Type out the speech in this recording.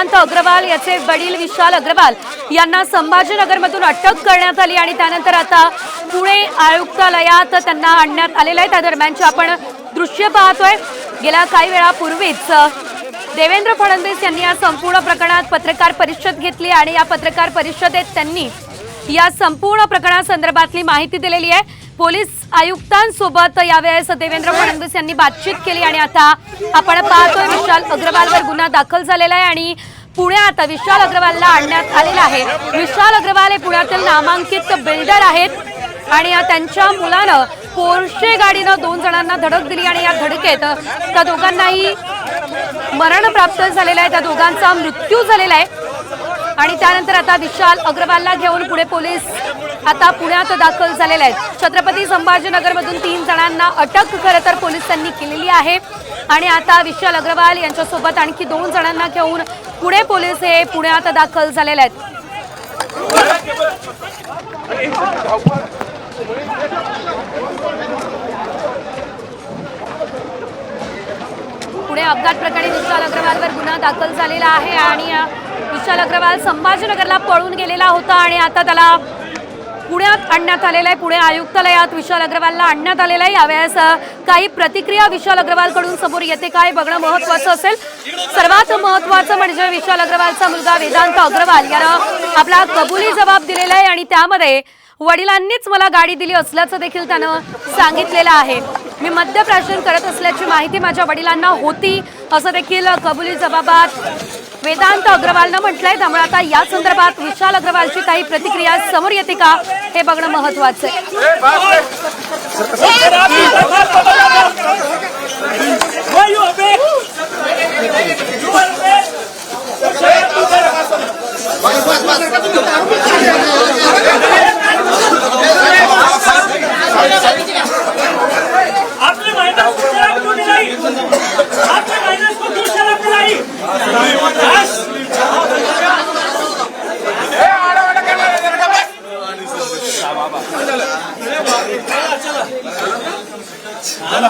वेदांत अग्रवाल याचे वडील विशाल अग्रवाल यांना संभाजीनगरमधून अटक करण्यात आली आणि त्यानंतर आता पुणे आयुक्तालयात त्यांना आणण्यात आलेलं आहे। त्या दरम्यानचे आपण दृश्य पाहतोय। गेल्या काही वेळापूर्वीच देवेंद्र फडणवीस यांनी या संपूर्ण प्रकरणात पत्रकार परिषद घेतली आणि या पत्रकार परिषदेत त्यांनी या संपूर्ण प्रकरणासंदर्भातली माहिती दिलेली आहे। पोलीस आयुक्तांसोबत यावेळेस देवेंद्र फडणवीस यांनी बातचीत केली आणि आता आपण पाहतोय विशाल अग्रवालवर गुन्हा दाखल झालेला आहे आणि पुण्यात विशाल अग्रवालला आणण्यात आलेला आहे। विशाल अग्रवाल हे पुण्यातील नामांकित बिल्डर आहेत आणि त्यांच्या मुलानं पोर्शे गाडीनं 2 जणांना धडक दिली आणि या धडकेत त्या दोघांनाही मरण प्राप्त झालेलं आहे। त्या दोघांचा मृत्यू झालेला आहे आणि त्यानंतर आता विशाल अग्रवालला घेऊन पुणे पोलीस आता पुण्यात दाखल झालेले आहेत। छत्रपती संभाजीनगरमधून 3 जणांना अटक खरं तर पोलिसांनी केलेली आहे आणि आता विशाल अग्रवाल यांच्यासोबत आणखी 2 जणांना घेऊन पुणे पोलीस हे पुण्यात दाखल झालेले आहेत। पुणे अपघात प्रकरणी विशाल अग्रवालवर गुन्हा दाखल झालेला आहे आणि विशाल अग्रवाल संभाजीनगरला पळून गेलेला होता आणि आता त्याला पुण्यात आणण्यात आलेला आहे। पुणे आयुक्तालयात विशाल अग्रवालला आणण्यात आलेला आहे। यावेळेस काही प्रतिक्रिया विशाल अग्रवालकडून समोर येते काय बघणं महत्त्वाचं असेल। सर्वात महत्त्वाचं म्हणजे विशाल अग्रवालचा मुलगा वेदांत अग्रवाल यानं आपला कबुली जबाब दिलेला आहे आणि त्यामध्ये वडिलांनीच मला गाडी दिली असल्याचं देखील त्यानं सांगितलेलं आहे। मी मद्यप्राशन करत असल्याची माहिती माझ्या वडिलांना होती असं देखील कबुली जबाबात वेदांत अग्रवालनं म्हटलंय। त्यामुळे आता या संदर्भात विशाल अग्रवालची काही प्रतिक्रिया समोर येते का हे बघणं महत्त्वाचं आहे। चला